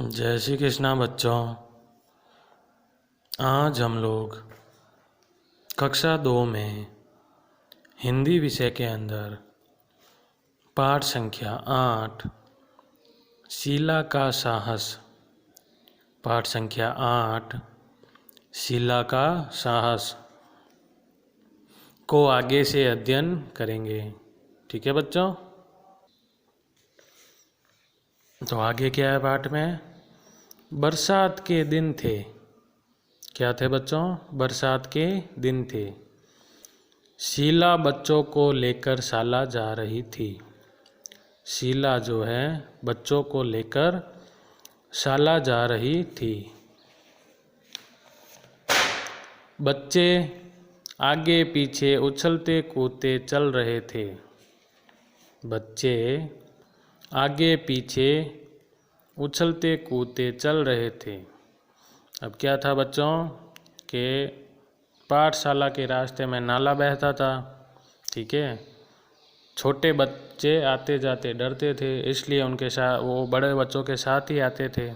जय श्री कृष्णा बच्चों। आज हम लोग कक्षा 2 में हिंदी विषय के अंदर पाठ संख्या 8 शीला का साहस, पाठ संख्या 8 शीला का साहस को आगे से अध्ययन करेंगे। ठीक है बच्चों, तो आगे क्या है पाठ में? बरसात के दिन थे। क्या थे बच्चों? बरसात के दिन थे। शीला बच्चों को लेकर शाला जा रही थी। शीला जो है बच्चों को लेकर शाला जा रही थी। बच्चे आगे पीछे उछलते कूदते चल रहे थे। बच्चे आगे पीछे उछलते कूदते चल रहे थे। अब क्या था बच्चों के पाठशाला के रास्ते में नाला बहता था। ठीक है, छोटे बच्चे आते जाते डरते थे, इसलिए उनके साथ वो बड़े बच्चों के साथ ही आते थे।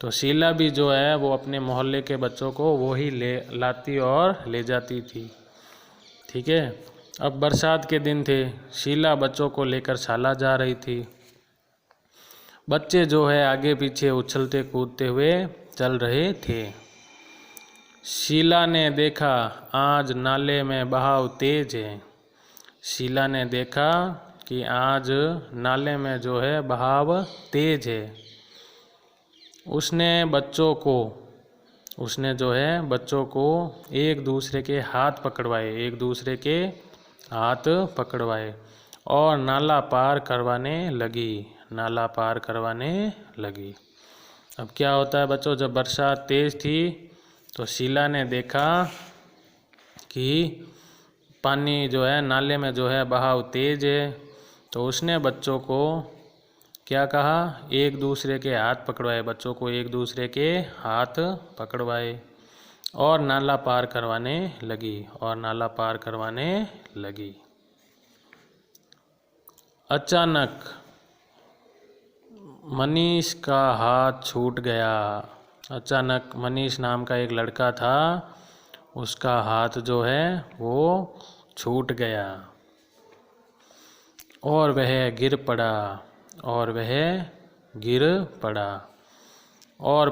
तो शीला भी जो है वो अपने मोहल्ले के बच्चों को वो ही ले लाती और ले जाती थी। ठीक है, अब बरसात के दिन थे। शीला बच्चों को लेकर शाला जा रही थी। बच्चे जो है आगे पीछे उछलते कूदते हुए चल रहे थे। शीला ने देखा आज नाले में बहाव तेज है। शीला ने देखा कि आज नाले में जो है बहाव तेज है। उसने जो है बच्चों को एक दूसरे के हाथ पकड़वाए और नाला पार करवाने लगी। अब क्या होता है बच्चों, जब बरसात तेज थी तो शीला ने देखा कि पानी जो है नाले में जो है बहाव तेज है, तो उसने बच्चों को क्या कहा? एक दूसरे के हाथ पकड़वाए। बच्चों को एक दूसरे के हाथ पकड़वाए और नाला पार करवाने लगी। अचानक मनीष का हाथ छूट गया। अचानक मनीष नाम का एक लड़का था, उसका हाथ जो है वो छूट गया और वह गिर पड़ा और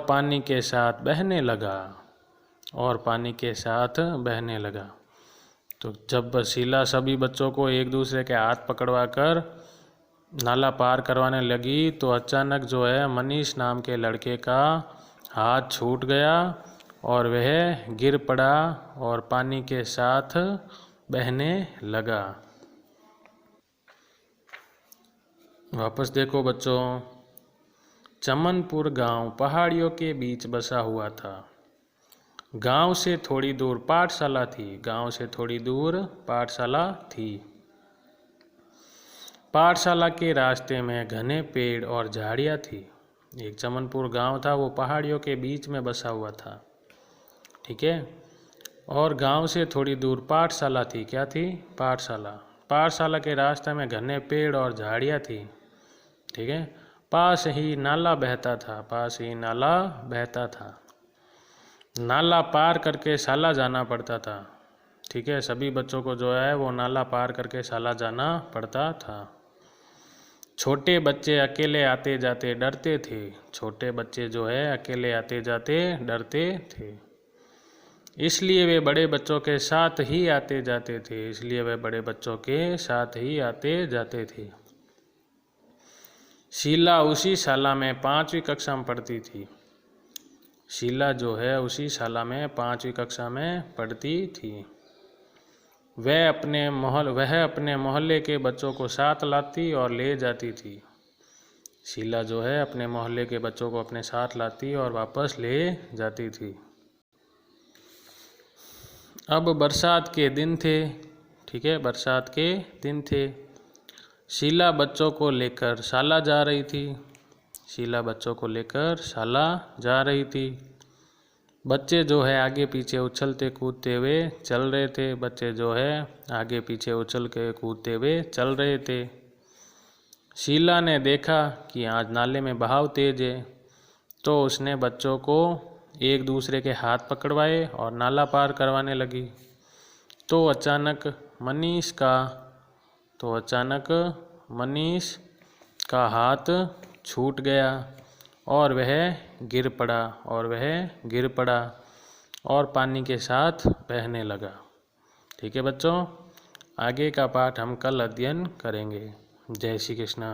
पानी के साथ बहने लगा। तो जब शीला सभी बच्चों को एक दूसरे के हाथ पकड़वा कर नाला पार करवाने लगी तो अचानक जो है मनीष नाम के लड़के का हाथ छूट गया और वह गिर पड़ा और पानी के साथ बहने लगा। वापस देखो बच्चों, चमनपुर गांव पहाड़ियों के बीच बसा हुआ था। गांव से थोड़ी दूर पाठशाला थी। पाठशाला के रास्ते में घने पेड़ और झाड़ियाँ थी। एक चमनपुर गांव था, वो पहाड़ियों के बीच में बसा हुआ था। ठीक है, और गांव से थोड़ी दूर पाठशाला थी। क्या थी? पाठशाला के रास्ते में घने पेड़ और झाड़ियाँ थी। ठीक है, पास ही नाला बहता था। नाला पार करके शाला जाना पड़ता था। ठीक है, सभी बच्चों को जो है वो नाला पार करके शाला जाना पड़ता था। छोटे बच्चे अकेले आते जाते डरते थे। इसलिए वे बड़े बच्चों के साथ ही आते जाते थे। शीला उसी शाला में 5वीं कक्षा में पढ़ती थी। शीला जो है उसी शाला में 5वीं कक्षा में पढ़ती थी। वह अपने मोहल्ले के बच्चों को साथ लाती और ले जाती थी। शीला जो है अपने मोहल्ले के बच्चों को अपने साथ लाती और वापस ले जाती थी। अब बरसात के दिन थे। ठीक है, बरसात के दिन थे। शीला बच्चों को लेकर शाला जा रही थी। बच्चे जो है आगे पीछे उछलते कूदते हुए चल रहे थे। शीला ने देखा कि आज नाले में बहाव तेज है। तो उसने बच्चों को एक दूसरे के हाथ पकड़वाए और नाला पार करवाने लगी। तो अचानक मनीष का हाथ छूट गया और वह गिर पड़ा और पानी के साथ बहने लगा। ठीक है बच्चों, आगे का पाठ हम कल अध्ययन करेंगे। जय श्री कृष्णा।